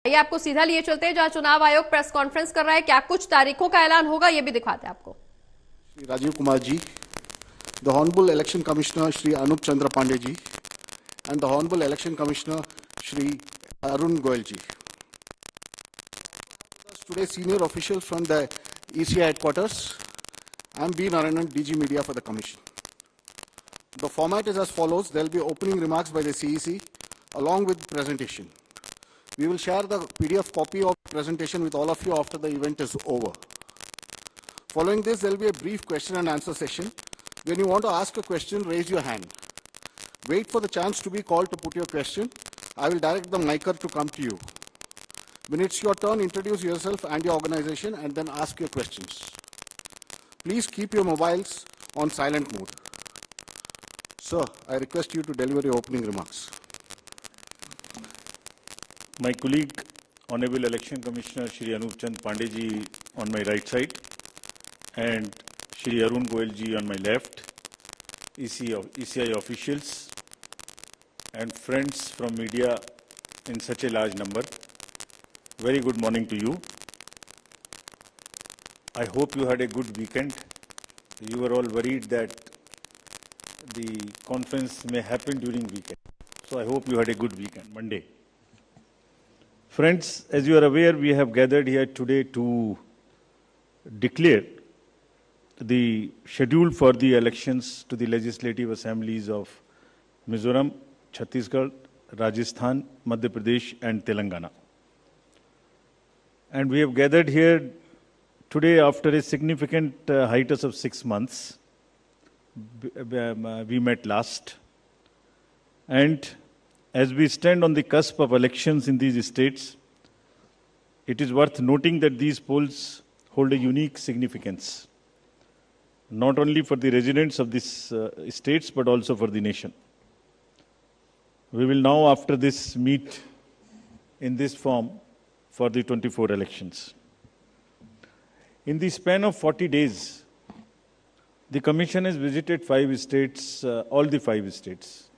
ये आपको सीधा लिए चलते हैं जहां चुनाव आयोग प्रेस कॉन्फ्रेंस कर रहा है। क्या कुछ तारीखों का ऐलान होगा ये भी दिखाते हैं आपको। Shri Rajiv Kumar ji, the Honorable Election Commissioner Shri Anup Chandra Pandey ji, and the Honorable Election Commissioner Shri Arun Goyal ji. Today, senior officials from the ECI headquarters. I am B. Narayanan, DG Media for the Commission. The format is as follows. There will be opening remarks by the CEC along with presentation. We will share the PDF copy of the presentation with all of you after the event is over. Following this, there will be a brief question and answer session. When you want to ask a question, raise your hand. Wait for the chance to be called to put your question. I will direct the micer to come to you. When it's your turn, introduce yourself and your organization and then ask your questions. Please keep your mobiles on silent mode. Sir, I request you to deliver your opening remarks. My colleague, Honorable Election Commissioner Shri Anup Chandra Pandey ji on my right side and Shri Arun Goyal ji on my left, ECI officials and friends from media in such a large number, very good morning to you. I hope you had a good weekend. You were all worried that the conference may happen during weekend. So I hope you had a good weekend, Monday. Friends, as you are aware, we have gathered here today to declare the schedule for the elections to the legislative assemblies of Mizoram, Chhattisgarh, Rajasthan, Madhya Pradesh and Telangana. And we have gathered here today after a significant hiatus of 6 months. We met last. And as we stand on the cusp of elections in these states, it is worth noting that these polls hold a unique significance, not only for the residents of these states, but also for the nation. We will now, after this, meet in this form for the 24 elections. In the span of 40 days, the Commission has visited 5 states, all the 5 states,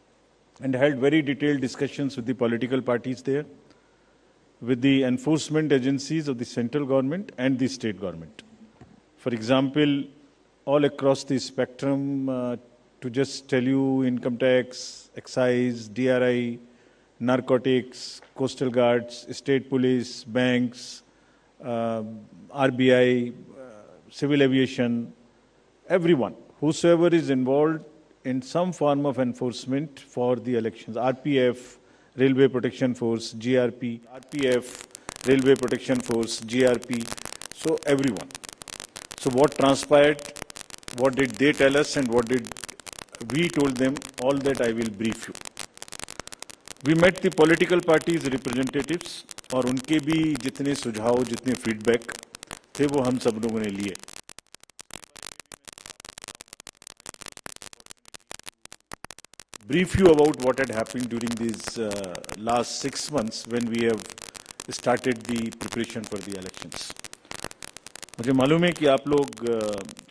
and held very detailed discussions with the political parties there, with the enforcement agencies of the central government and the state government. For example, all across the spectrum, to just tell you, income tax, excise, DRI, narcotics, coastal guards, state police, banks, RBI, civil aviation, everyone, whosoever is involved in some form of enforcement for the elections, RPF, Railway Protection Force, GRP, RPF, Railway Protection Force, GRP, so everyone. So what transpired, what did they tell us and what did we told them, all that I will brief you. We met the political parties representatives और उनके भी जितने सुझाव, जितने feedback थे वो हम सब लोगों ने लिए. Brief you about what had happened during these last 6 months when we have started the preparation for the elections. मुझे मालूम है कि आप लोग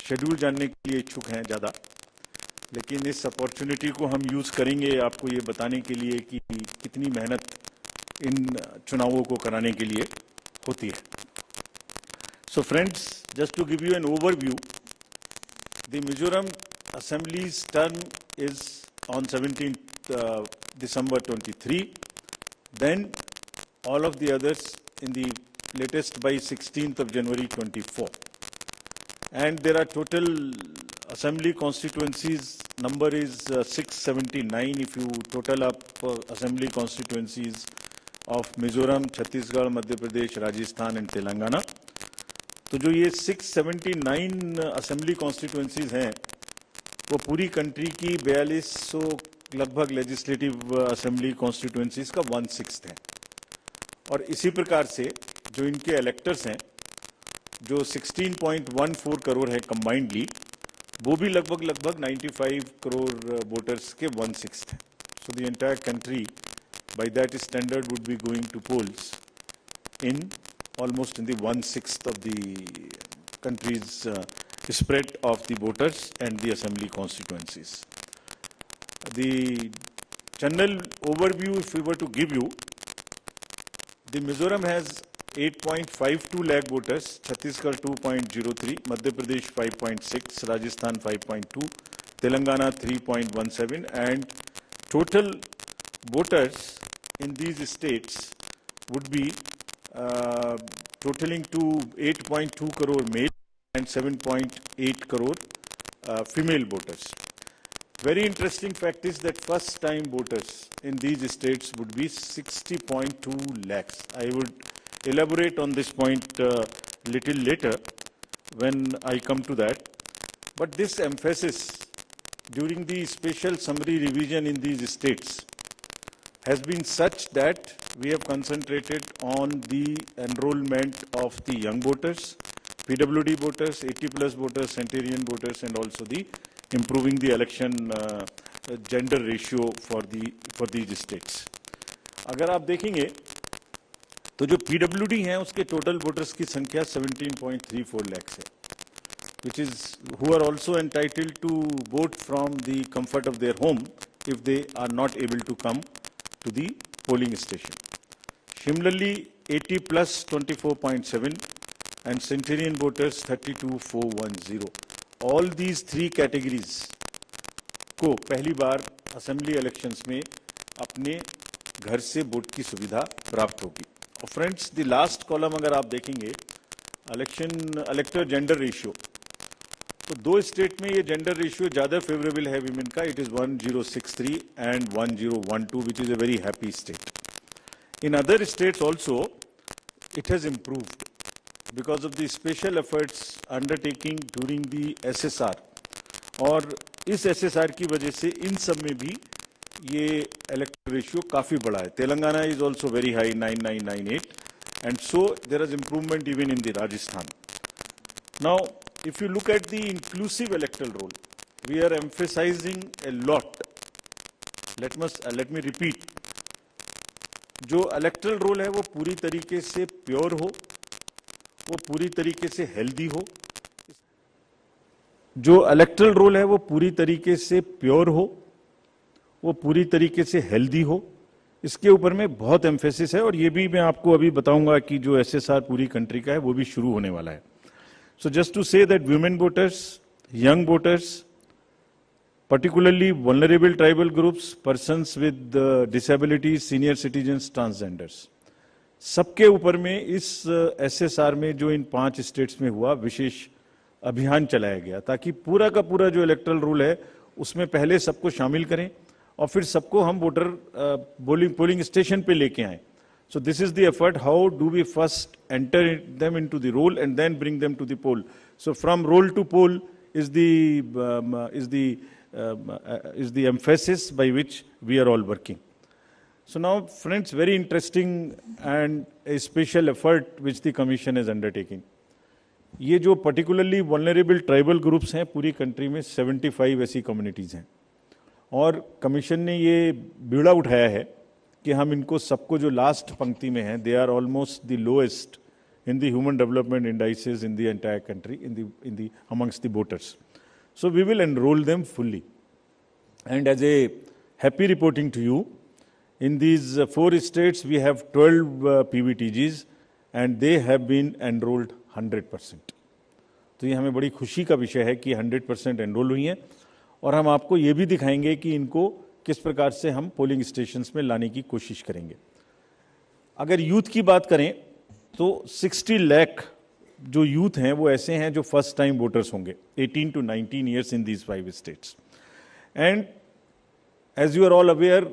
शेड्यूल जानने के लिए इच्छुक हैं ज़्यादा, लेकिन इस अपॉर्चुनिटी को हम यूज़ करेंगे आपको ये बताने के लिए कि कितनी मेहनत इन चुनावों को कराने के लिए होती है. So friends, just to give you an overview, the Mizoram Assembly's term is on 17th December 23. Then all of the others in the latest by 16th of January 24. And there are total assembly constituencies, number is 679 if you total up assembly constituencies of Mizoram, Chhattisgarh, Madhya Pradesh, Rajasthan and Telangana. तो जो ये 679 assembly constituencies हैं, वो पूरी country की 4200 लगभग legislative assembly constituencies का 1/6 है. और इसी प्रकार से जो इनके इलेक्टर्स हैं, जो 16.14 करोड़ है कंबाइंडली, वो भी लगभग 95 करोड़ वोटर्स के 1/6 हैं. So the entire country by that standard would be going to polls in almost in the 1/6 of the country's spread of the voters and the assembly constituencies. The general overview, if we were to give you, The Mizoram has 8.52 lakh voters, Chhattisgarh 2.03, Madhya Pradesh 5.6, Rajasthan 5.2, Telangana 3.17, and total voters in these states would be totaling to 8.2 crore male and 7.8 crore female voters. Very interesting fact is that first time voters in these states would be 60.2 lakhs. I would elaborate on this point little later when I come to that. But this emphasis during the special summary revision in these states has been such that we have concentrated on the enrollment of the young voters, PWD voters, 80 plus voters, centenarian voters, and also the improving the election gender ratio for these states. अगर आप देखेंगे तो जो PWD हैं उसके total voters की संख्या 17.34 lakhs है, which is who are also entitled to vote from the comfort of their home if they are not able to come to the polling station. Similarly, 80 plus 24.7 and centenarian voters 32,410. All these three categories को पहली बार assembly elections में अपने घर से vote की सुविधा प्राप्त होगी. और फ्रेंड्स, द लास्ट कॉलम अगर आप देखेंगे इलेक्टर जेंडर रेशियो, तो दो स्टेट में ये जेंडर रेशियो ज्यादा फेवरेबल है विमेन का. It is 1063 and 1012, which is a very happy state. In other states also it has improved because of the special efforts undertaking during the SSR. और इस SSR की वजह से इन सब में भी ये electoral ratio काफी बड़ा है. Telangana is also very high, 9998, and so there is improvement even in the Rajasthan. Now, if you look at the inclusive electoral roll, we are emphasizing a lot. Let me repeat. जो electoral roll है वो पूरी तरीके से pure हो, वो पूरी तरीके से हेल्दी हो. जो इलेक्टरल रोल है वो पूरी तरीके से प्योर हो, वो पूरी तरीके से हेल्दी हो. इसके ऊपर में बहुत एम्फेसिस है और ये भी मैं आपको अभी बताऊंगा कि जो एसएसआर पूरी कंट्री का है वो भी शुरू होने वाला है. So just to say that women voters, young voters, particularly vulnerable tribal groups, persons with disabilities, senior citizens, transgenders, सबके ऊपर में इस एसएसआर में जो इन 5 स्टेट्स में हुआ विशेष अभियान चलाया गया ताकि पूरा का पूरा जो इलेक्टरल रूल है उसमें पहले सबको शामिल करें और फिर सबको हम वोटर पोलिंग स्टेशन पे लेके आए. So this is the effort. How do we first enter them into the roll and then bring them to the poll? So from roll to poll is the emphasis by which we are all working. So now, friends, very interesting and a special effort which the Commission is undertaking. ये जो particularly vulnerable tribal groups हैं पूरी country में 75 ऐसी communities हैं और Commission ने ये बीड़ा उठाया है कि हम इनको सबको जो लास्ट पंक्ति में हैं, they are almost the lowest in the human development indices in the entire country, in the amongst the voters. So we will enroll them fully. And as a happy reporting to you, in these 4 states we have 12 PVTGs and they have been enrolled 100%. तो ये हमें बड़ी खुशी का विषय है कि 100% enrol हुई हैं और हम आपको ये भी दिखाएंगे कि इनको किस प्रकार से हम पोलिंग स्टेशंस में लाने की कोशिश करेंगे. अगर यूथ की बात करें तो 60 लाख जो यूथ हैं वो ऐसे हैं जो फर्स्ट टाइम वोटर्स होंगे 18 to 19 years in these 5 states. And as you are all aware,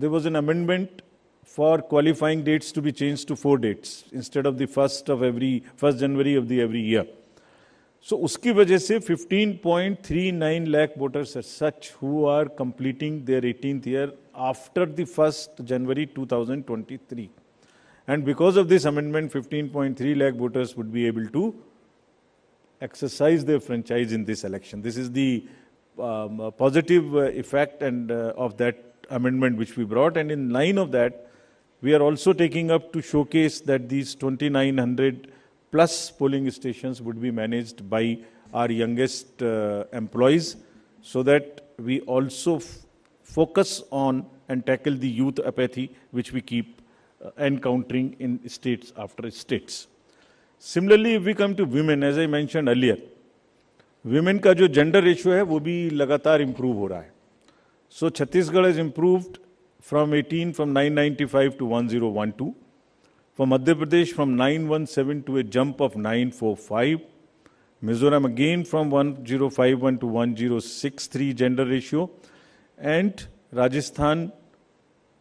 there was an amendment for qualifying dates to be changed to 4 dates instead of the 1st January of the every year. So उसकी वजह से 15.39 lakh voters are such who are completing their 18th year after the 1st January 2023. And because of this amendment, 15.3 lakh voters would be able to exercise their franchise in this election. This is the positive effect and of that amendment which we brought. And in line of that, we are also taking up to showcase that these 2,900 plus polling stations would be managed by our youngest employees so that we also focus on and tackle the youth apathy which we keep encountering in states after states. Similarly, if we come to women, as I mentioned earlier, women का जो gender ratio है वो भी लगातार improve हो रहा है. So Chhattisgarh has improved from 995 to 1012. For Madhya Pradesh from 917 to a jump of 945. Mizoram again from 1051 to 1063 gender ratio. And Rajasthan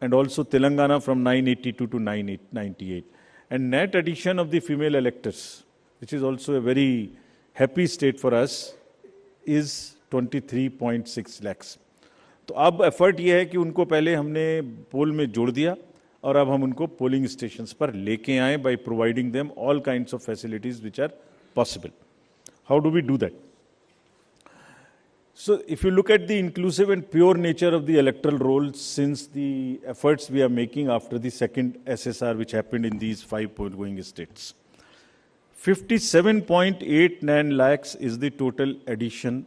and also Telangana from 982 to 998. And net addition of the female electors, which is also a very happy state for us, is 23.6 lakhs. तो अब effort ये है कि उनको पहले हमने पोल में जोड़ दिया और अब हम उनको पोलिंग स्टेशंस पर लेके आए by providing them all kinds of facilities which are possible. How do we do that? So if you look at the inclusive and pure nature of the electoral roll since the efforts we are making after the second SSR which happened in these 5 going states, 57.89 lakhs is the total addition,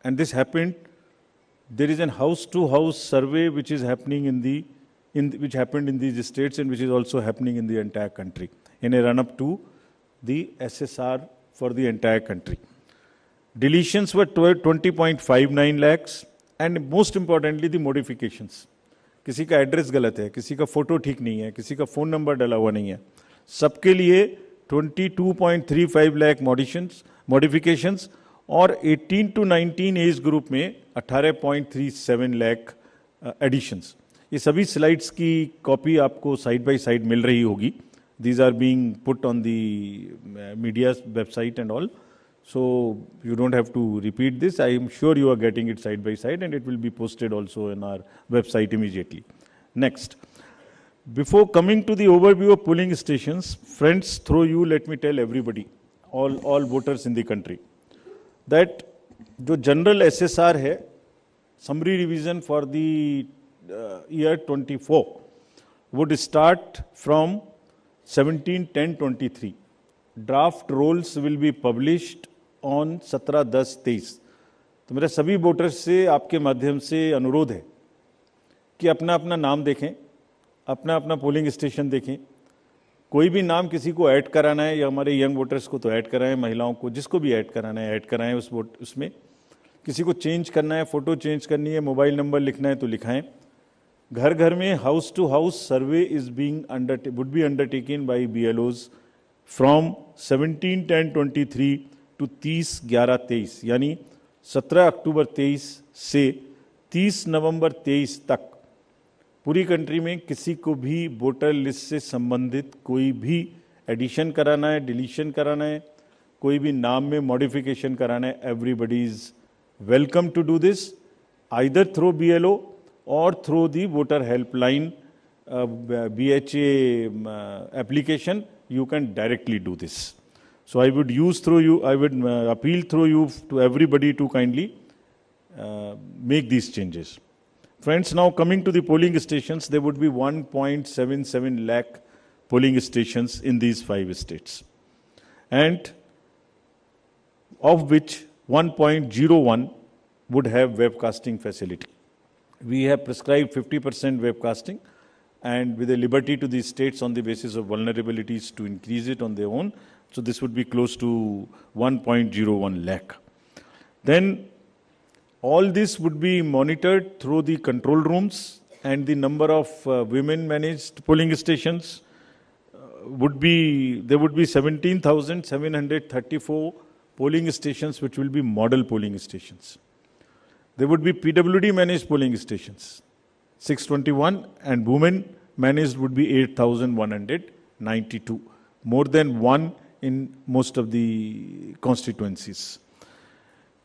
and this happened. There is an house-to-house survey which is happening which happened in these states and which is also happening in the entire country in a run-up to the SSR for the entire country. Deletions were 20.59 lakhs, and most importantly the modifications. किसी का address गलत है, किसी का photo ठीक नहीं है, किसी का फोन नंबर डाला हुआ नहीं है, सबके लिए 22.35 लाख मॉडिफिकेशंस और 18 to 19 एज ग्रुप में 18.37 लाख एडिशंस. ये सभी स्लाइड्स की कॉपी आपको साइड बाय साइड मिल रही होगी. These are being put on the media website and all. So you don't have to repeat this. I am sure you are getting it side by side and it will be posted also in our website immediately. Next. Before coming to the overview of polling stations, friends, through you, let me tell everybody, all voters in the country, that जो general SSR है, summary revision for the year 24 would start from 17/10/23. Draft rolls will be published on 17/10/23. तो मेरे सभी voters से आपके माध्यम से अनुरोध है कि अपना अपना नाम देखें, अपना अपना पोलिंग स्टेशन देखें. कोई भी नाम किसी को ऐड कराना है या हमारे यंग वोटर्स को तो ऐड कराएं, महिलाओं को जिसको भी ऐड कराना है ऐड कराएं उसमें. किसी को चेंज करना है, फोटो चेंज करनी है, मोबाइल नंबर लिखना है तो लिखाएं. घर घर में house to house survey would be undertaken by BLOs from 17/10/23 to 30/11/23, यानी 17 अक्टूबर 23 से 30 नवंबर 23 तक पूरी कंट्री में किसी को भी वोटर लिस्ट से संबंधित कोई भी एडिशन कराना है, डिलीशन कराना है, कोई भी नाम में मॉडिफिकेशन कराना है, everybody is welcome to do this either through BLO or through the voter helpline BHA application. You can directly do this. So I would appeal through you to everybody to kindly make these changes. Friends, now coming to the polling stations, there would be 1.77 lakh polling stations in these 5 states, and of which 1.01 would have webcasting facility. We have prescribed 50% webcasting, and with a liberty to the states on the basis of vulnerabilities to increase it on their own. So this would be close to 1.01 lakh. Then all this would be monitored through the control rooms, and the number of women managed polling stations there would be 17,734 polling stations which will be model polling stations. There would be PWD managed polling stations, 621, and women managed would be 8,192, more than one in most of the constituencies.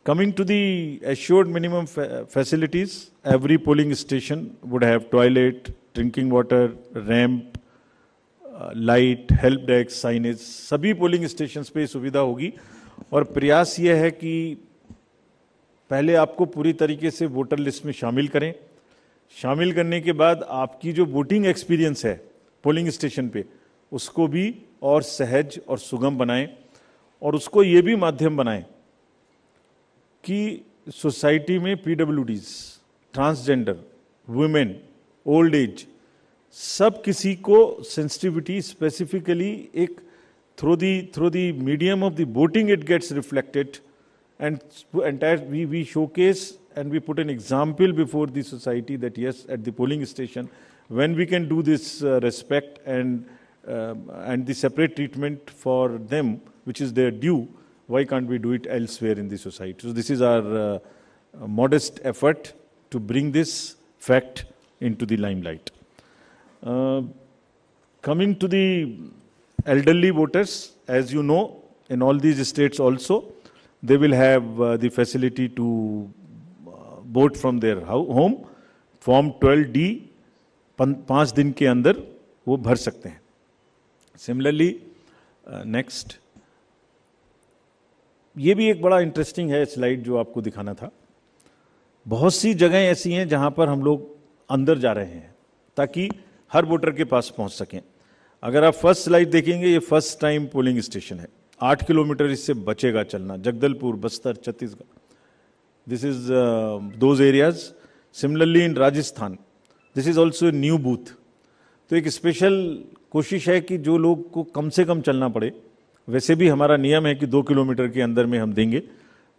Coming to the assured minimum facilities, every polling station would have toilet, drinking water, ramp, light, help desk, signage. सभी polling stations पे सुविधा होगी, और प्रयास यह है कि पहले आपको पूरी तरीके से वोटर लिस्ट में शामिल करें. शामिल करने के बाद आपकी जो वोटिंग एक्सपीरियंस है पोलिंग स्टेशन पे उसको भी और सहज और सुगम बनाएं, और उसको ये भी माध्यम बनाएं कि सोसाइटी में PWDs, transgender, women, old age, सब किसी को सेंसिटिविटी स्पेसिफिकली एक through the medium of the voting it gets reflected, and entire we showcase and we put an example before the society that yes, at the polling station when we can do this respect and the separate treatment for them which is their due, why can't we do it elsewhere in the society? So this is our modest effort to bring this fact into the limelight. Coming to the elderly voters, as you know, in all these states also, they will have the facility to vote from their home. Form 12D 5 दिन के अंदर वो भर सकते हैं. Similarly, next, ये भी एक बड़ा इंटरेस्टिंग है स्लाइड जो आपको दिखाना था. बहुत सी जगहें ऐसी हैं जहां पर हम लोग अंदर जा रहे हैं ताकि हर वोटर के पास पहुंच सकें. अगर आप फर्स्ट स्लाइड देखेंगे, ये फर्स्ट टाइम पोलिंग स्टेशन है. 8 किलोमीटर इससे बचेगा चलना. Jagdalpur, Bastar, Chhattisgarh, this is those areas. Similarly in Rajasthan, this is also new booth. तो एक स्पेशल कोशिश है कि जो लोग को कम से कम चलना पड़े. वैसे भी हमारा नियम है कि 2 किलोमीटर के अंदर में हम देंगे,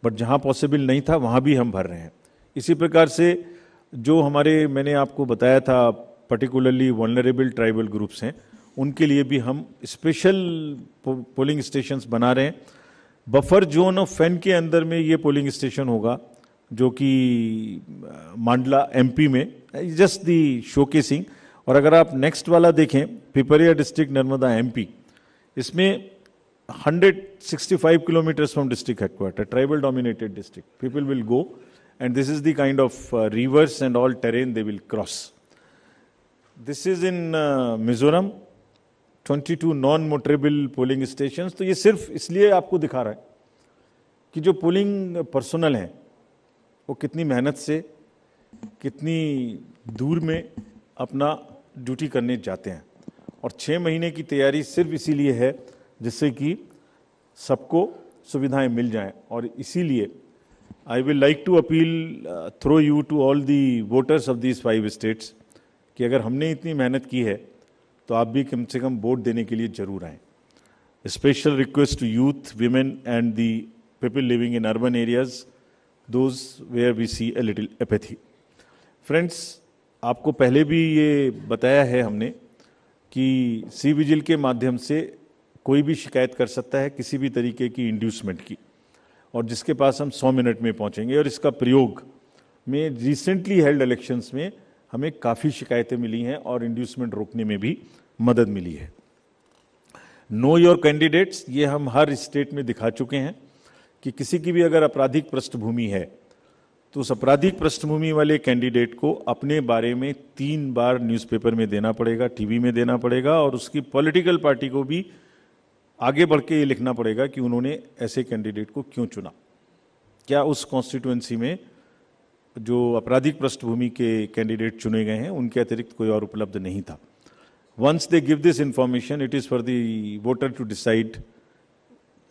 बट जहां पॉसिबल नहीं था वहां भी हम भर रहे हैं. इसी प्रकार से जो हमारे, मैंने आपको बताया था, पर्टिकुलरली वल्नरेबल ट्राइबल ग्रुप्स हैं, उनके लिए भी हम स्पेशल पोलिंग स्टेशंस बना रहे हैं. बफर जोन ऑफ फैन के अंदर में ये पोलिंग स्टेशन होगा, जो कि मांडला एमपी में, जस्ट दी शोकेसिंग. और अगर आप नेक्स्ट वाला देखें, पिपरिया डिस्ट्रिक्ट, नर्मदा एमपी, इसमें 165 kilometres from district headquarter, tribal dominated district. People will go and this is the kind of rivers and all terrain they will cross. This is in Mizoram, 22 non-motorable polling stations. तो ये सिर्फ इसलिए आपको दिखा रहा है कि जो पोलिंग पर्सनल हैं वो कितनी मेहनत से, कितनी दूर में अपना ड्यूटी करने जाते हैं. और 6 महीने की तैयारी सिर्फ इसीलिए है जिससे कि सबको सुविधाएं मिल जाएं. और इसीलिए I will like to appeal through you to all the voters of these 5 states कि अगर हमने इतनी मेहनत की है तो आप भी कम से कम वोट देने के लिए जरूर आएं. Special request to youth, women and the people living in urban areas, those where we see a little apathy. Friends, आपको पहले भी ये बताया है हमने कि सी विजिल के माध्यम से कोई भी शिकायत कर सकता है किसी भी तरीके की इंड्यूसमेंट की, और जिसके पास हम 100 मिनट में पहुंचेंगे. और इसका प्रयोग में रिसेंटली हेल्ड इलेक्शंस में हमें काफ़ी शिकायतें मिली हैं और इंड्यूसमेंट रोकने में भी मदद मिली है. नो योर कैंडिडेट्स, ये हम हर स्टेट में दिखा चुके हैं कि किसी की भी अगर आपराधिक पृष्ठभूमि है तो उस आपराधिक पृष्ठभूमि वाले कैंडिडेट को अपने बारे में 3 बार न्यूज़पेपर में देना पड़ेगा, टीवी में देना पड़ेगा, और उसकी पॉलिटिकल पार्टी को भी आगे बढ़ के ये लिखना पड़ेगा कि उन्होंने ऐसे कैंडिडेट को क्यों चुना, क्या उस कॉन्स्टिट्यूएंसी में जो आपराधिक पृष्ठभूमि के कैंडिडेट चुने गए हैं उनके अतिरिक्त कोई और उपलब्ध नहीं था. Once they give this information, it is for the voter to decide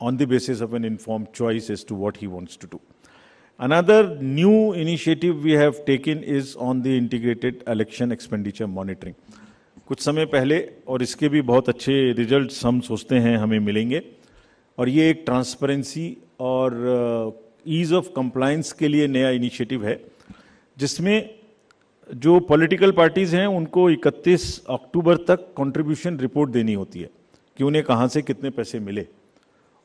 on the basis of an informed choice as to what he wants to do. Another new initiative we have taken is on the integrated election expenditure monitoring. कुछ समय पहले, और इसके भी बहुत अच्छे results हम सोचते हैं हमें मिलेंगे, और ये एक ट्रांसपेरेंसी और ईज ऑफ कंप्लायंस के लिए नया इनिशिएटिव है, जिसमें जो पॉलिटिकल पार्टीज हैं उनको 31 अक्टूबर तक कंट्रीब्यूशन रिपोर्ट देनी होती है कि उन्हें कहाँ से कितने पैसे मिले,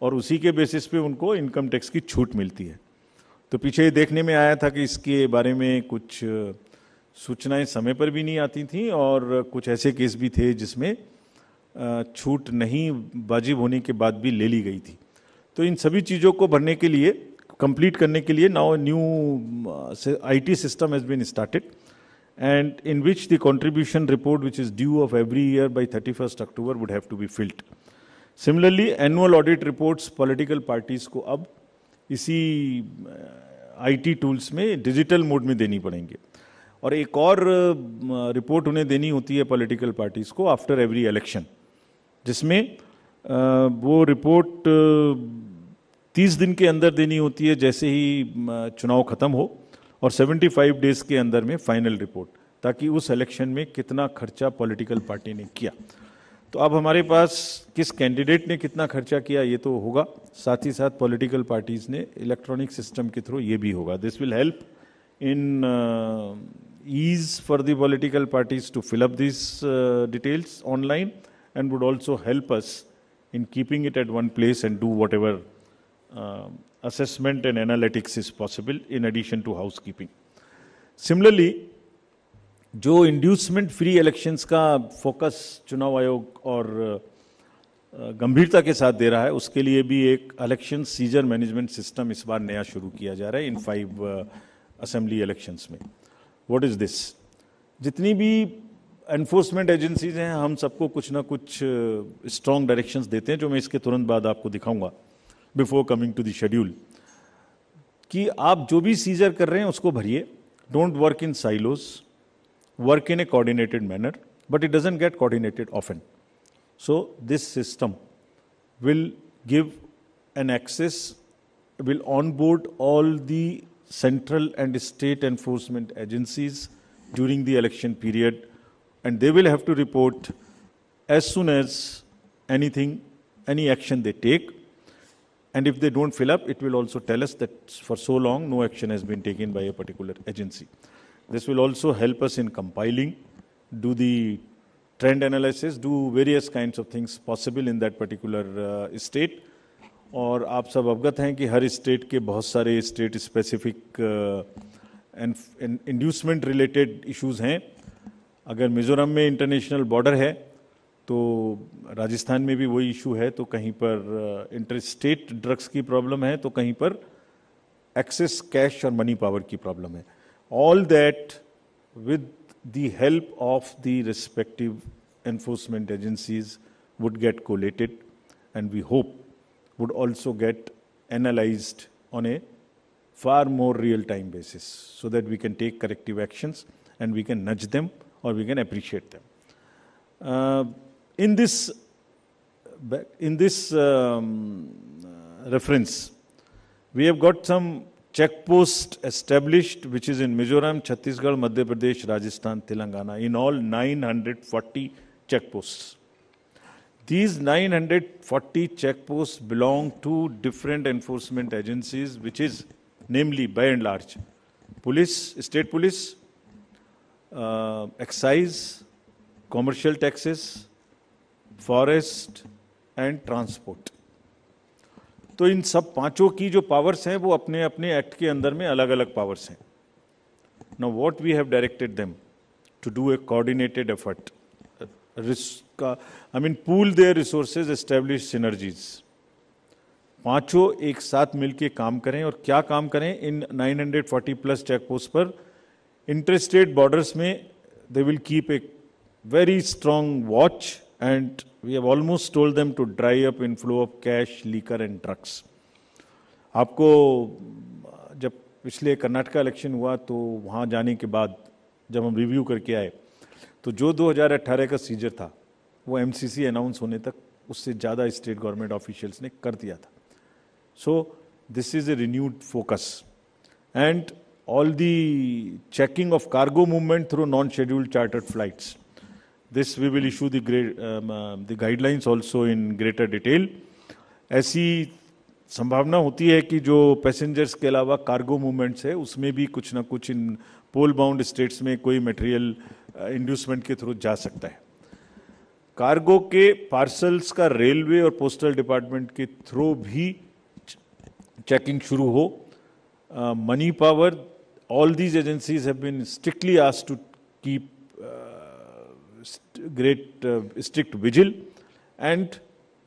और उसी के बेसिस पे उनको इनकम टैक्स की छूट मिलती है. तो पीछे ये देखने में आया था कि इसके बारे में कुछ सूचनाएं समय पर भी नहीं आती थी, और कुछ ऐसे केस भी थे जिसमें छूट नहीं वाजिब होने के बाद भी ले ली गई थी. तो इन सभी चीज़ों को भरने के लिए, कंप्लीट करने के लिए, now new IT system has been started, and in which the contribution report which is due of every year by 31 October would have to be filled. Similarly, annual audit reports political parties को अब इसी IT tools में digital mode में देनी पड़ेंगे. और एक और रिपोर्ट उन्हें देनी होती है पॉलिटिकल पार्टीज को आफ्टर एवरी इलेक्शन, जिसमें वो रिपोर्ट 30 दिन के अंदर देनी होती है जैसे ही चुनाव खत्म हो, और 75 डेज के अंदर में फाइनल रिपोर्ट. ताकि उस इलेक्शन में कितना खर्चा पॉलिटिकल पार्टी ने किया। तो अब हमारे पास किस कैंडिडेट ने कितना खर्चा किया ये तो होगा, साथ ही साथ पॉलिटिकल पार्टीज ने इलेक्ट्रॉनिक सिस्टम के थ्रू ये भी होगा। This will help in ease for the political parties to fill up these details online, and would also help us in keeping it at one place and do whatever assessment and analytics is possible in addition to housekeeping. Similarly, जो inducement free elections का focus चुनाव आयोग और गंभीरता के साथ दे रहा है, उसके लिए भी एक इलेक्शन सीजर मैनेजमेंट सिस्टम इस बार नया शुरू किया जा रहा है इन 5 असेंबली इलेक्शंस में। What is this? जितनी भी एनफोर्समेंट एजेंसीज हैं, हम सबको कुछ ना कुछ स्ट्रॉन्ग डायरेक्शंस देते हैं, जो मैं इसके तुरंत बाद आपको दिखाऊंगा before coming to the schedule, कि आप जो भी सीजर कर रहे हैं उसको भरिए। Don't work in silos, work in a coordinated manner, but it doesn't get coordinated often. So this system will give an access, will onboard all the central and state enforcement agencies during the election period, and they will have to report as soon as any action they take. And if they don't fill up, it will also tell us that for so long no action has been taken by a particular agency. This will also help us in compiling, do the trend analysis, do various kinds of things possible in that particular state. और आप सब अवगत हैं कि हर state के बहुत सारे state specific inducement related issues हैं। अगर मिजोरम में इंटरनेशनल बॉर्डर है तो राजस्थान में भी वही इशू है, तो कहीं पर इंटर स्टेट ड्रग्स की प्रॉब्लम है, तो कहीं पर एक्सेस कैश और मनी पावर की प्रॉब्लम है। All that with the help of the respective enforcement agencies would get collated, and we hope would also get analyzed on a far more real-time basis, so that we can take corrective actions and we can nudge them or we can appreciate them. In this reference, we have got some check post established, which is in Mizoram, Chhattisgarh, Madhya Pradesh, Rajasthan, Telangana, in all 940 check posts. These 940 check posts belong to different enforcement agencies, which is namely, by and large, police, state police, excise, commercial taxes, forest and transport. तो इन सब पांचों की जो powers हैं वो अपने अपने act के अंदर में अलग अलग पावर्स हैं। Now what we have directed them to do a coordinated effort, pool their resources, establish synergies. पांचों एक साथ मिलके काम करें, और क्या काम करें? इन 940 प्लस चेक पोस्ट पर इंटरस्टेट बॉर्डर्स में they will keep a very strong watch, and we have almost told them to dry up inflow of cash, liquor and drugs. आपको जब पिछले कर्नाटका इलेक्शन हुआ तो वहाँ जाने के बाद जब हम रिव्यू करके आए तो जो 2018 का सीजर था वो एमसीसी अनाउंस होने तक उससे ज़्यादा स्टेट गवर्नमेंट ऑफिशियल्स ने कर दिया था। So this is a renewed focus, and all the checking of cargo movement through non scheduled chartered flights, this we will issue the guidelines also in greater detail. ऐसी संभावना होती है कि जो पैसेंजर्स के अलावा कार्गो मूवमेंट्स है उसमें भी कुछ ना कुछ इन पोल बाउंड स्टेट्स में कोई मटेरियल इंड्यूसमेंट के थ्रू जा सकता है। कार्गो के पार्सल्स का रेलवे और पोस्टल डिपार्टमेंट के थ्रू भी चेकिंग शुरू हो। Money power, all these agencies have been strictly asked to keep strict vigil and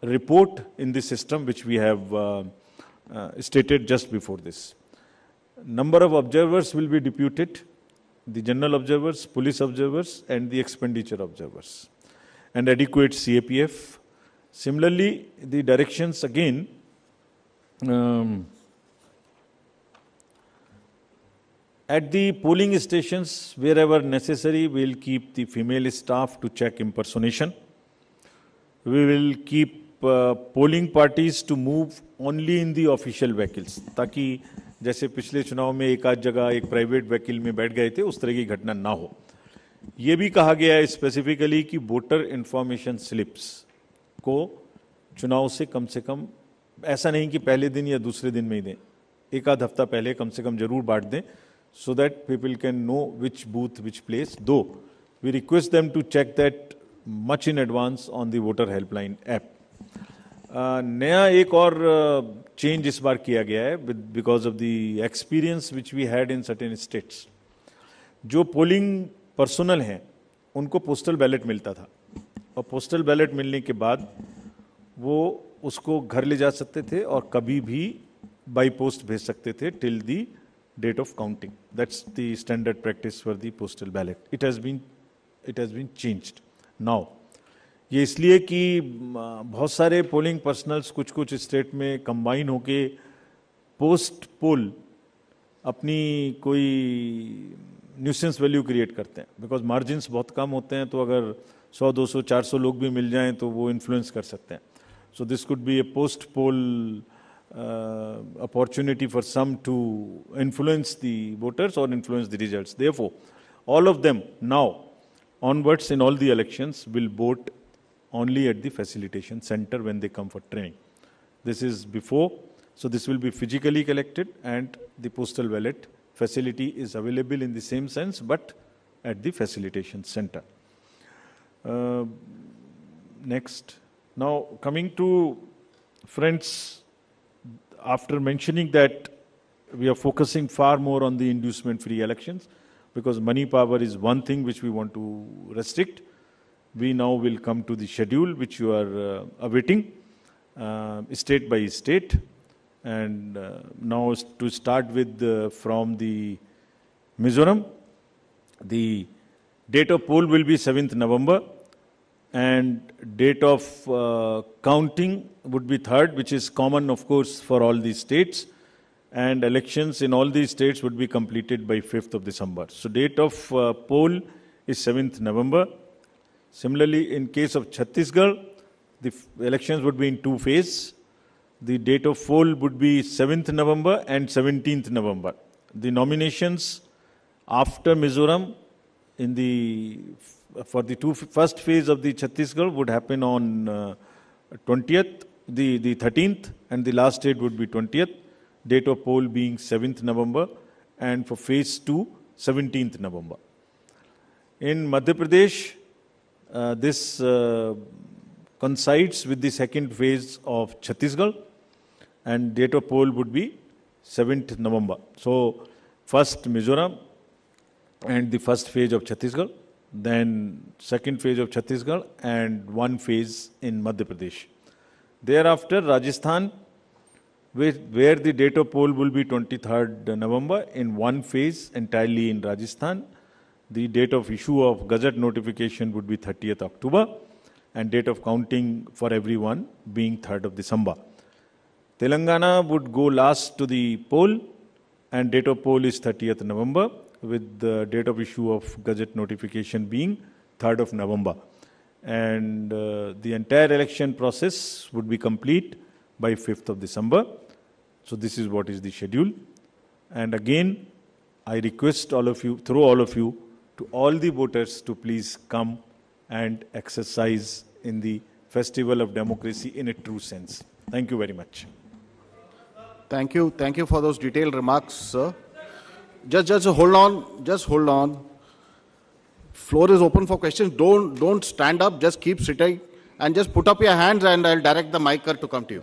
report in the system, which we have stated just before this. Number of observers will be deputed, the general observers, police observers and the expenditure observers, and adequate CAPF. Similarly, the directions again at the polling stations, wherever necessary, we will keep the female staff to check impersonation. We will keep polling parties to move only in the official vehicles, ताकि जैसे पिछले चुनाव में एक आध जगह एक private vehicle में बैठ गए थे उस तरह की घटना ना हो। ये भी कहा गया है स्पेसिफिकली कि वोटर इंफॉर्मेशन स्लिप्स को चुनाव से कम ऐसा नहीं कि पहले दिन या दूसरे दिन में ही दें, एक आध हफ्ता पहले कम से कम जरूर बांट दें, so that people can know which booth, which place. Though we request them to check that much in advance on the voter helpline app. नया एक और चेंज इस बार किया गया है because of the experience which we had in certain states. जो polling personnel हैं उनको पोस्टल बैलेट मिलता था, और पोस्टल बैलेट मिलने के बाद वो उसको घर ले जा सकते थे और कभी भी बाई पोस्ट भेज सकते थे till the date of counting. That's the standard practice for the postal ballot. It has been changed now. ये इसलिए कि बहुत सारे पोलिंग पर्सनल्स कुछ स्टेट में कंबाइन होके पोस्ट पोल अपनी कोई न्यूसेंस वैल्यू क्रिएट करते हैं, बिकॉज मार्जिन्स बहुत कम होते हैं, तो अगर 100, 200, 400 लोग भी मिल जाएं तो वो इन्फ्लुएंस कर सकते हैं. So this could be A post pole opportunity for some to influence the voters or influence the results. Therefore, all of them now onwards in all the elections will vote only at the facilitation center when they come for training. This is before, so this will be physically collected, and the postal ballot facility is available in the same sense but at the facilitation center. Next. Now coming to friends, after mentioning that we are focusing far more on the inducement-free elections, because money power is one thing which we want to restrict, we now will come to the schedule which you are awaiting, state by state. And now to start with from the Mizoram, the date of poll will be 7th November, and date of counting would be 3rd, which is common, of course, for all these states. And elections in all these states would be completed by 5th of December. So date of poll is 7th November. Similarly, in case of Chhattisgarh, the elections would be in 2 phases. The date of poll would be 7th November and 17th November. The nominations after Mizoram for the first phase of the Chhattisgarh would happen on 20th, the 13th, and the last date would be 20th. Date of poll being 7th November, and for phase 2, 17th November. In Madhya Pradesh, this coincides with the second phase of Chhattisgarh, and date of poll would be 7th November. So, first Mizoram and the first phase of Chhattisgarh, then second phase of Chhattisgarh, and one phase in Madhya Pradesh. Thereafter, Rajasthan, where the date of poll will be 23rd November in one phase entirely in Rajasthan. The date of issue of Gazette notification would be 30th October, and date of counting for everyone being 3rd of December. Telangana would go last to the poll, and date of poll is 30th November, with the date of issue of Gazette notification being 3rd of November. And the entire election process would be complete by 5th of December. So this is what is the schedule. And again, I request all of you, through all of you, to all the voters to please come and exercise in the festival of democracy in a true sense. Thank you very much. Thank you. Thank you for those detailed remarks, sir. Just hold on. Just hold on. Floor is open for questions. Don't stand up. Just keep sitting and just put up your hands, and I'll direct the micer to come to you.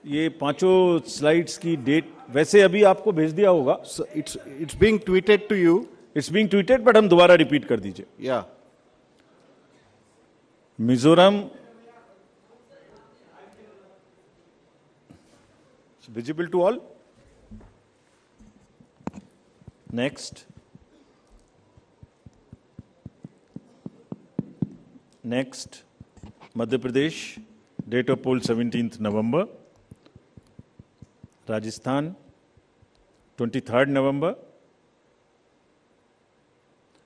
ये पांचों slides की date वैसे अभी आपको भेज दिया होगा. So it's being tweeted to you. It's being tweeted, but हम दोबारा रिपीट कर दीजिए. Yeah. Mizoram, it's visible to all. Next. Madhya Pradesh, date of poll 17th November. Rajasthan, 23rd November.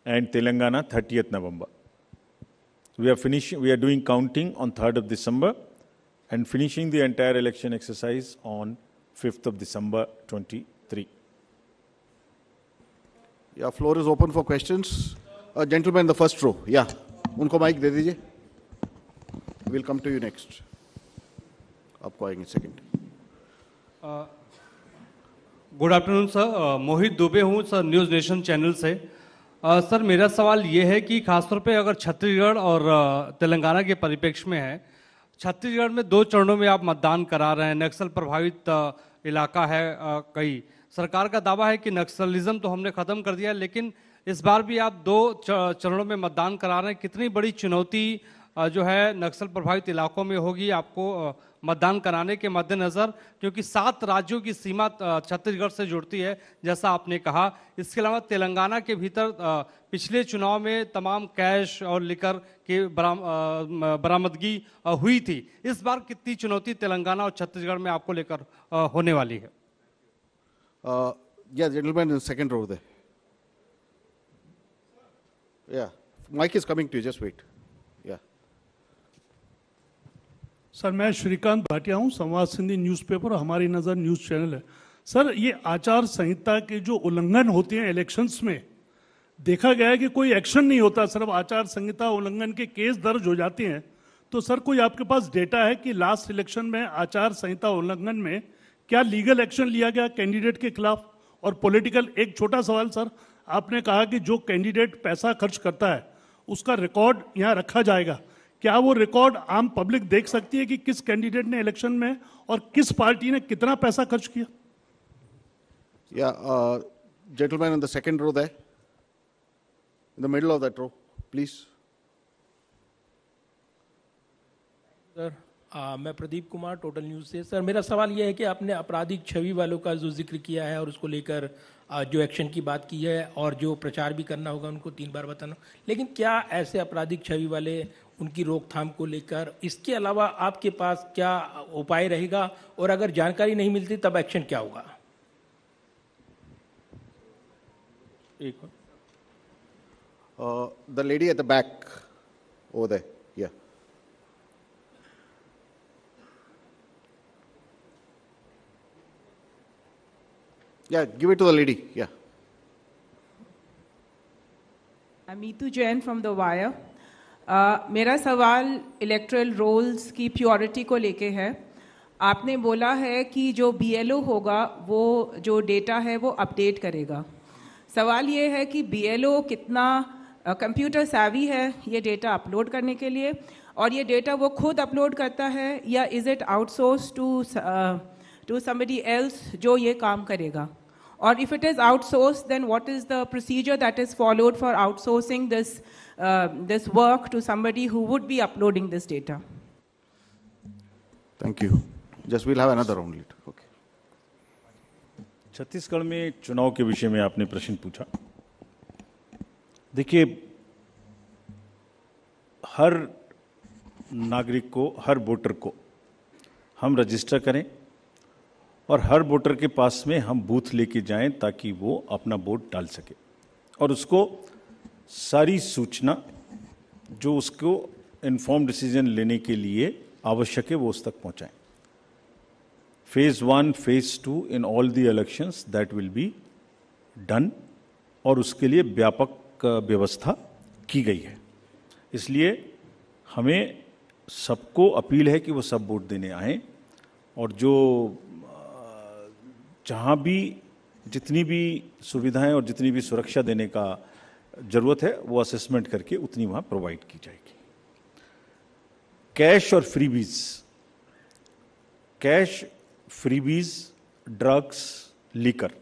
And Telangana, 30th November. We are doing counting on 3rd of December and finishing the entire election exercise on 5th of December 23. Yeah, floor is open for questions. Gentleman in the first row. Yeah, उनको mic दे दीजिए. We'll come to you next. आपको आएंगे second. Good afternoon sir, मोहित दुबे हूँ sir, news nation channel से. Sir मेरा सवाल ये है कि खासतौर पे अगर छत्तीसगढ़ और तेलंगाना के परिप्रेक्ष्य में है, छत्तीसगढ़ में 2 चरणों में आप मतदान करा रहे हैं, नक्सल प्रभावित इलाका है कई. सरकार का दावा है कि नक्सलिज्म तो हमने ख़त्म कर दिया है, लेकिन इस बार भी आप 2 चरणों में मतदान करा रहे हैं. कितनी बड़ी चुनौती जो है नक्सल प्रभावित इलाकों में होगी आपको मतदान कराने के मद्देनज़र, क्योंकि 7 राज्यों की सीमा छत्तीसगढ़ से जुड़ती है जैसा आपने कहा. इसके अलावा तेलंगाना के भीतर पिछले चुनाव में तमाम कैश और लिकर की बरामदगी हुई थी. इस बार कितनी चुनौती तेलंगाना और छत्तीसगढ़ में आपको लेकर होने वाली है? Yeah, gentleman in the second row there. Yeah, mic is coming to you, just wait. Yeah. Sir मैं श्रीकांत भाटिया हूँ, संवाद सिंधी न्यूज़पेपर और हमारी नज़र न्यूज़ चैनल है. सर ये आचार संहिता के जो उल्लंघन होते हैं इलेक्शंस में, देखा गया है कि कोई एक्शन नहीं होता, सिर्फ आचार संहिता उल्लंघन के केस दर्ज हो जाते हैं. तो सर कोई आपके पास डेटा है कि लास्ट इलेक्शन में आचार संहिता उल्लंघन में क्या लीगल एक्शन लिया गया कैंडिडेट के खिलाफ? और पॉलिटिकल, एक छोटा सवाल सर, आपने कहा कि जो कैंडिडेट पैसा खर्च करता है उसका रिकॉर्ड यहाँ रखा जाएगा. क्या वो रिकॉर्ड आम पब्लिक देख सकती है कि किस कैंडिडेट ने इलेक्शन में और किस पार्टी ने कितना पैसा खर्च किया? Yeah, gentleman in the second row there, in the middle of that row, please. Sir मैं प्रदीप कुमार, टोटल न्यूज़ से. सर मेरा सवाल यह है कि आपने आपराधिक छवि वालों का जो जिक्र किया है और उसको लेकर जो एक्शन की बात की है और जो प्रचार भी करना होगा उनको 3 बार बताना, लेकिन क्या ऐसे आपराधिक छवि वाले, उनकी रोकथाम को लेकर इसके अलावा आपके पास क्या उपाय रहेगा, और अगर जानकारी नहीं मिलती तब एक्शन क्या होगा? एक The lady at the back over there. Yeah. Yeah, give it to the lady. Yeah. I'm Meetu Jain from The Wire. मेरा सवाल इलेक्ट्रल रोल्स की प्योरिटी को लेके है. आपने बोला है कि जो BLO होगा वो जो डेटा है वो अपडेट करेगा. सवाल ये है कि BLO कितना कंप्यूटर savvy है ये डेटा अपलोड करने के लिए, और ये डेटा वो खुद अपलोड करता है या is it outsource to somebody else जो ये काम करेगा? और if it is outsourced, then what is the procedure that is followed for outsourcing this work to somebody who would be uploading this data? Thank you. Just we'll have another round later. Okay. Chhattisgarh में चुनाव के विषय में आपने प्रश्न पूछा. देखिए, हर नागरिक को, हर वोटर को हम रजिस्टर करें और हर वोटर के पास में हम बूथ लेके जाएं ताकि वो अपना वोट डाल सके और उसको सारी सूचना जो उसको इन्फॉर्म डिसीजन लेने के लिए आवश्यक है वो उस तक पहुंचाएं. Phase 1, phase 2 in all the elections that will be done, और उसके लिए व्यापक व्यवस्था की गई है. इसलिए हमें सबको अपील है कि वो सब वोट देने आएं, और जो जहाँ भी जितनी भी सुविधाएं और जितनी भी सुरक्षा देने का जरूरत है वो असेसमेंट करके उतनी वहाँ प्रोवाइड की जाएगी. कैश और freebies, cash, freebies, drugs, liquor,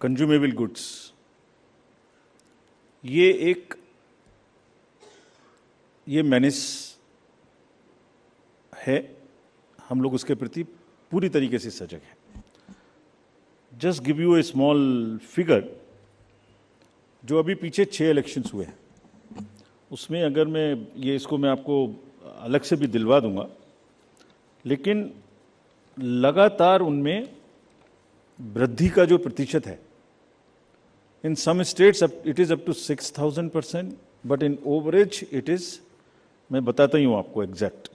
consumable goods, ये मेनेस है. हम लोग उसके प्रति पूरी तरीके से सजग हैं. Just give U A small figure, जो अभी पीछे 6 इलेक्शंस हुए हैं उसमें अगर मैं आपको अलग से भी दिलवा दूंगा, लेकिन लगातार उनमें वृद्धि का जो प्रतिशत है, in some states it is up to 6000%, but in average it is, मैं बताता ही हूं आपको exact.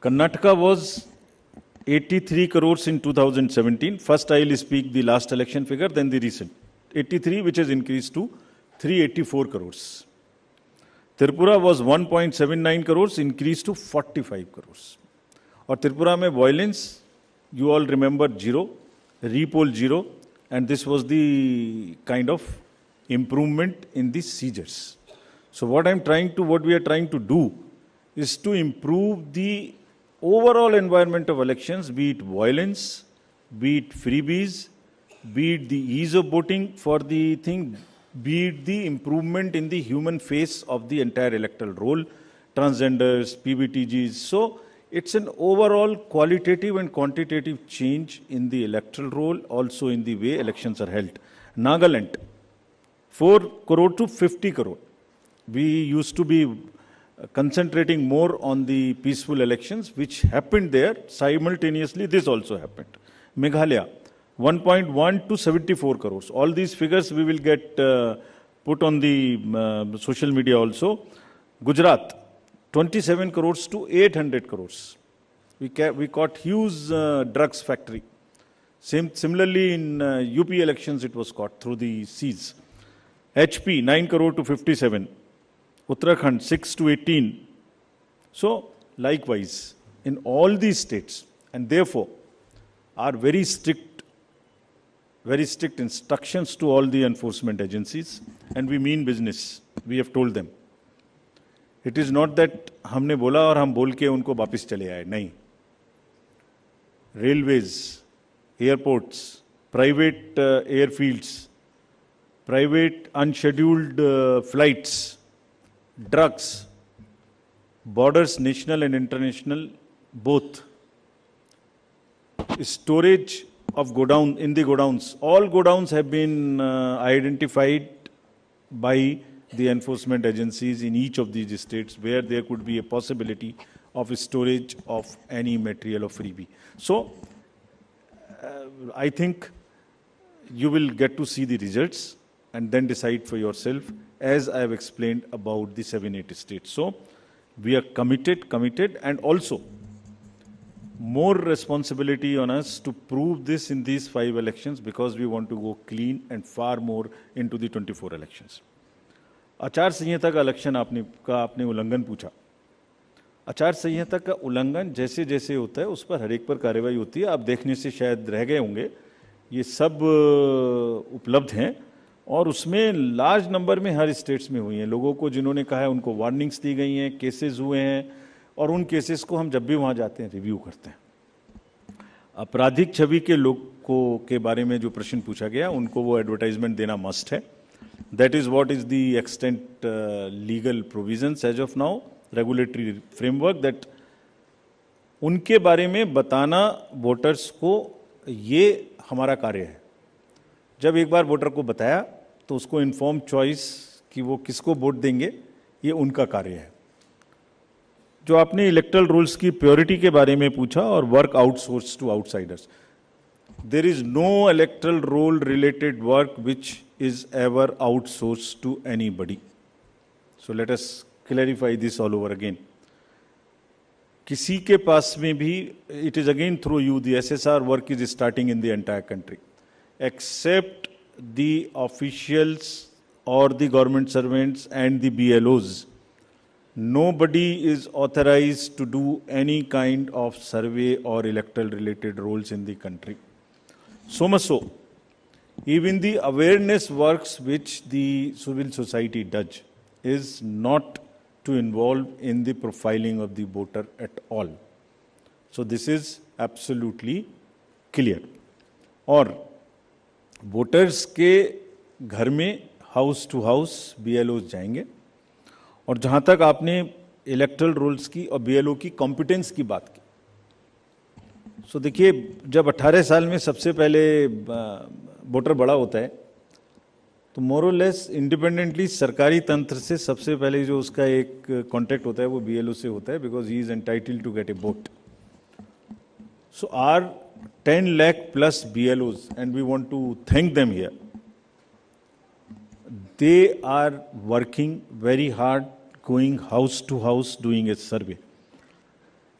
Karnataka was 83 crores in 2017. First, I will speak the last election figure, then the recent. 83, which has increased to 384 crores. Tripura was 1.79 crores, increased to 45 crores. और त्रिपुरा में violence, you all remember, 0, repoll 0, and this was the kind of improvement in the seizures. So what we are trying to do is to improve the overall environment of elections, be it violence, be it freebies, be it the ease of voting for the thing, be it the improvement in the human face of the entire electoral roll, transgenders, PBTGs. So it's an overall qualitative and quantitative change in the electoral roll, also in the way elections are held. Nagaland, 4 crore to 50 crore. We used to be concentrating more on the peaceful elections, which happened there. Simultaneously, this also happened. Meghalaya, 1.1 to 74 crores. All these figures we will get put on the social media also. Gujarat, 27 crores to 800 crores. We caught huge drugs factory. Similarly, in UP elections, it was caught through the seas. HP, 9 crore to 57. Uttarakhand, 6 to 18. So, likewise, in all these states, and therefore, are very strict instructions to all the enforcement agencies, and we mean business. We have told them. It is not that हमने बोला और हम बोल के उनको वापस चले आए, नहीं. Railways, airports, private airfields, private unscheduled flights, drugs, borders, national and international, both. Storage of godown, in the godowns. All godowns have been identified by the enforcement agencies in each of these states where there could be a possibility of storage of any material of freebie. So, I think you will get to see the results and then decide for yourself, as I have explained about the 7-8 states. So, we are committed, and also more responsibility on us to prove this in these 5 elections, because we want to go clean and far more into the 24 elections. आचार संहिता का election आपने उल्लंघन पूछा. आचार संहिता का उल्लंघन जैसे जैसे होता है उस पर हर एक पर कार्रवाई होती है. आप देखने से शायद रह गए होंगे, ये सब उपलब्ध हैं और उसमें लार्ज नंबर में हर स्टेट्स में हुई हैं. लोगों को जिन्होंने कहा है उनको वार्निंग्स दी गई हैं, केसेस हुए हैं, और उन केसेस को हम जब भी वहाँ जाते हैं रिव्यू करते हैं. आपराधिक छवि के लोगों के बारे में जो प्रश्न पूछा गया, उनको वो एडवर्टाइजमेंट देना मस्ट है. That is what is the extent legal provisions as of now, regulatory framework, that उनके बारे में बताना वोटर्स को, ये हमारा कार्य है. जब एक बार वोटर को बताया तो उसको इन्फॉर्म चॉइस कि वो किसको वोट देंगे, ये उनका कार्य है. जो आपने इलेक्टरल रूल्स की प्योरिटी के बारे में पूछा और work outsource to outsiders, there is no electoral roll related work which is ever outsourced to anybody. So let us clarify this all over again. किसी के पास में भी, it is again through you, the SSR work is starting in the entire country, except the officials or the government servants and the BLOs. Nobody is authorized to do any kind of survey or electoral related roles in the country. So much so, even the awareness works which the civil society does is not to involve in the profiling of the voter at all. So this is absolutely clear. और voters के घर में house to house BLOs जाएंगे. और जहाँ तक आपने electoral roles की और BLO की कॉम्पिटेंस की बात की, सो देखिए, जब 18 साल में सबसे पहले वोटर बड़ा होता है तो मोर और लेस इंडिपेंडेंटली सरकारी तंत्र से सबसे पहले जो उसका एक कॉन्टैक्ट होता है वो BLO से होता है, because he is entitled to get a vote. So are 10 lakh plus BLOs, and we want to thank them here. They are working very hard, going house to house, doing a survey.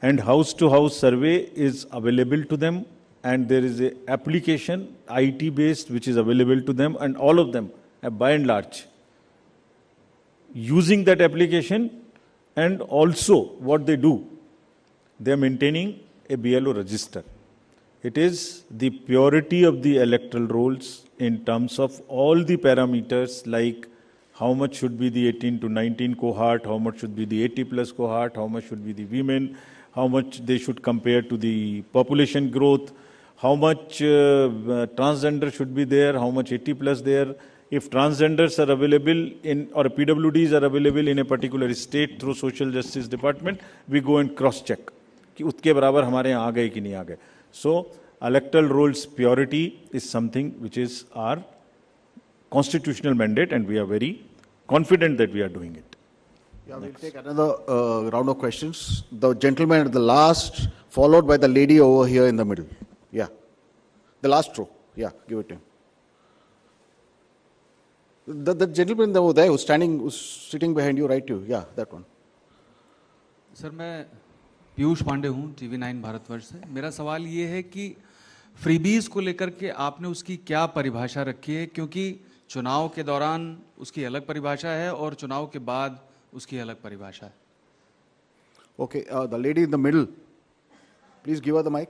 and house-to-house survey is available to them, and there is a application, IT-based, which is available to them, and all of them, by and large, using that application, and also what they do, they are maintaining a BLO register. It is the purity of the electoral rolls in terms of all the parameters, like how much should be the 18 to 19 cohort, how much should be the 80 plus cohort, how much should be the women, how much they should compare to the population growth, how much transgender should be there, how much 80 plus there. If transgenders are available in, or PWDs are available in a particular state through Social Justice Department, we go and cross-check कि उसके बराबर हमारे यहाँ आ गए कि नहीं आ गए. So, electoral rolls purity is something which is our constitutional mandate, and we are very confident that we are doing it. Yeah, we'll take another round of questions. The gentleman at the last, followed by the lady over here in the middle. Yeah. The last row. Yeah, give it to him. The gentleman over there who's sitting behind you, right? Yeah, that one. Sir मैं पीयूष पांडे हूँ TV9 Bharatvarsh से. मेरा सवाल ये है कि freebies को लेकर के आपने उसकी क्या परिभाषा रखी है, क्योंकि चुनाव के दौरान उसकी अलग परिभाषा है और चुनाव के बाद उसकी अलग परिभाषा है. Okay, the lady in the middle, please give her the mic.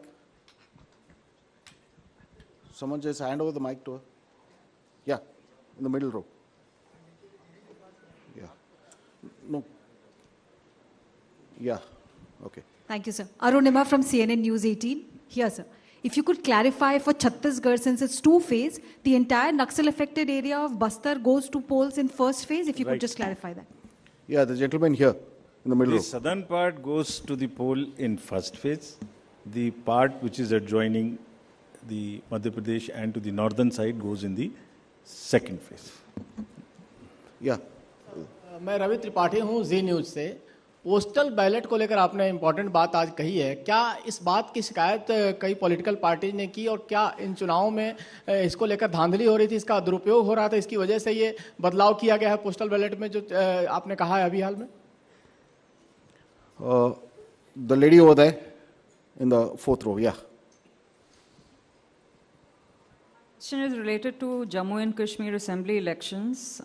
Someone just hand over the mic to her. Yeah, in the middle row. Yeah. No. Yeah. Okay. Thank you, sir. Arunima from CNN News 18. Here, sir. If you could clarify for Chhattisgarh, since it's two-phase, the entire Naxal-affected area of Bastar goes to polls in first phase. If you could just clarify that. Yeah, the gentleman here in the middle row. The southern part goes to the poll in first phase. The part which is adjoining the Madhya Pradesh and to the northern side goes in the second phase. Yeah. मैं रवि त्रिपाठी हूँ जी news से. Postal ballot को लेकर आपने important बात आज कही है. क्या इस बात की शिकायत कई पॉलिटिकल पार्टी ने की, और क्या इन चुनावों में इसको लेकर धांधली हो रही थी, इसका दुरुपयोग हो रहा था, इसकी वजह से ये बदलाव किया गया है पोस्टल बैलेट में जो आपने कहा है अभी हाल में? The lady over there in the fourth row, yeah. Question is related to Jammu and Kashmir Assembly elections.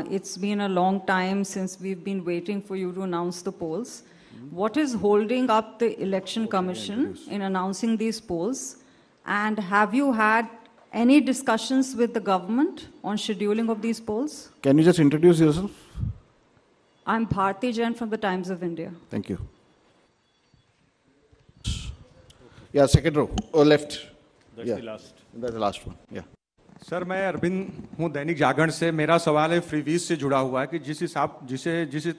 It's been a long time since we've been waiting for you to announce the polls. What is holding up the Election Commission in announcing these polls? And have you had any discussions with the government on scheduling of these polls? Can you just introduce yourself? I'm Bharti Jain from the Times of India. Thank you. Yeah, second row, or left. That's the last. That's the last one, yeah. Sir मैं अरविंद हूँ दैनिक जागरण से. मेरा सवाल है freebies से जुड़ा हुआ है कि जिस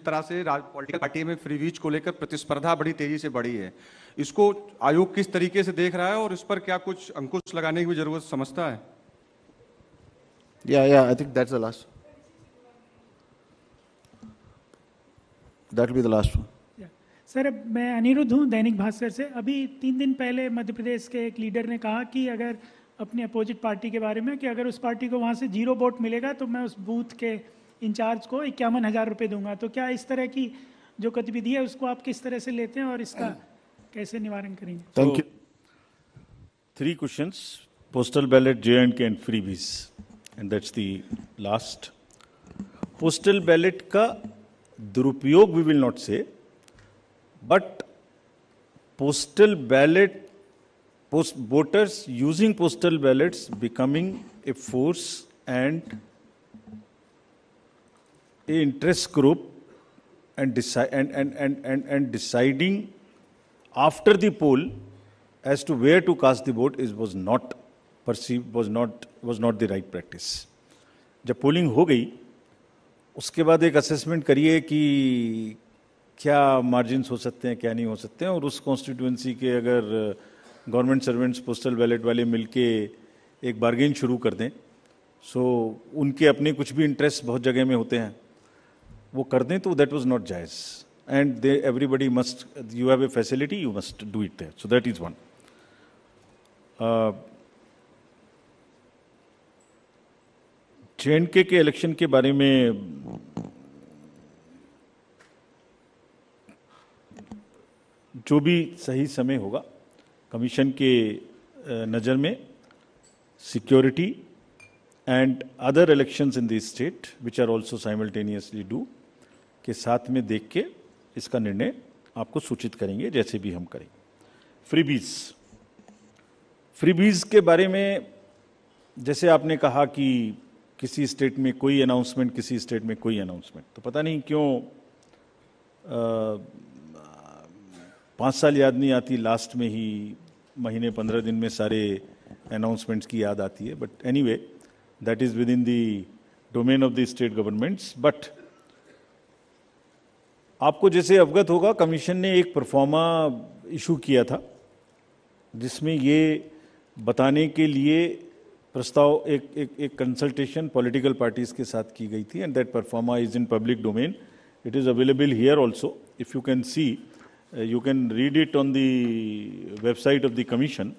तरह से पॉलिटिकल पार्टी में फ्रीवीज को लेकर प्रतिस्पर्धा बड़ी तेजी से बढ़ी है, इसको आयोग किस तरीके से देख रहा है और इस पर क्या कुछ अंकुश लगाने की जरूरत समझता है? Yeah, I think that's the last. That will be the last one. Sir मैं अनिरुद्ध हूँ दैनिक भास्कर से. अभी 3 दिन पहले मध्य प्रदेश के एक लीडर ने कहा कि अगर अपनी अपोजिट पार्टी के बारे में कि अगर उस पार्टी को वहाँ से 0 वोट मिलेगा तो मैं उस बूथ के इंचार्ज को 51,000 रुपये दूंगा. तो क्या इस तरह की जो गतिविधि है उसको आप किस तरह से लेते हैं और इसका कैसे निवारण करेंगे? Thank you. 3 questions: postal ballot, J&K, and freebies, and that's the last. Postal ballot का दुरुपयोग we will not say, but postal ballot, voters using postal ballots becoming a force and an interest group and deciding after the poll as to where to cast the vote was not the right practice. जब polling हो गई उसके बाद एक assessment करिए कि क्या margins हो सकते हैं, क्या नहीं हो सकते हैं, और उस कॉन्स्टिट्यूएंसी के अगर गवर्नमेंट सर्वेंट्स पोस्टल बैलेट वाले मिलके एक बार्गेन शुरू कर दें, सो उनके अपने कुछ भी इंटरेस्ट बहुत जगह में होते हैं, वो कर दें, तो दैट वाज नॉट जायज़. And they everybody must, you have a facility, you must do it there. So that is one. J&K के इलेक्शन के बारे में जो भी सही समय होगा कमीशन के नज़र में security and other elections in the state which are also simultaneously डू के साथ में देख के इसका निर्णय आपको सूचित करेंगे, जैसे भी हम करेंगे। फ्रीबीज के बारे में जैसे आपने कहा कि किसी स्टेट में कोई अनाउंसमेंट, किसी स्टेट में कोई अनाउंसमेंट, तो पता नहीं क्यों 5 साल याद नहीं आती, लास्ट में ही महीने 15 दिन में सारे अनाउंसमेंट्स की याद आती है। But anyway that is with in the domain of the state governments. But आपको जैसे अवगत होगा, कमीशन ने एक परफॉर्मा इशू किया था जिसमें ये बताने के लिए प्रस्ताव एक कंसल्टेशन पॉलिटिकल पार्टीज के साथ की गई थी, and that pro forma is in public domain. It is available here also, if you can see, you can read it on the website of the commission.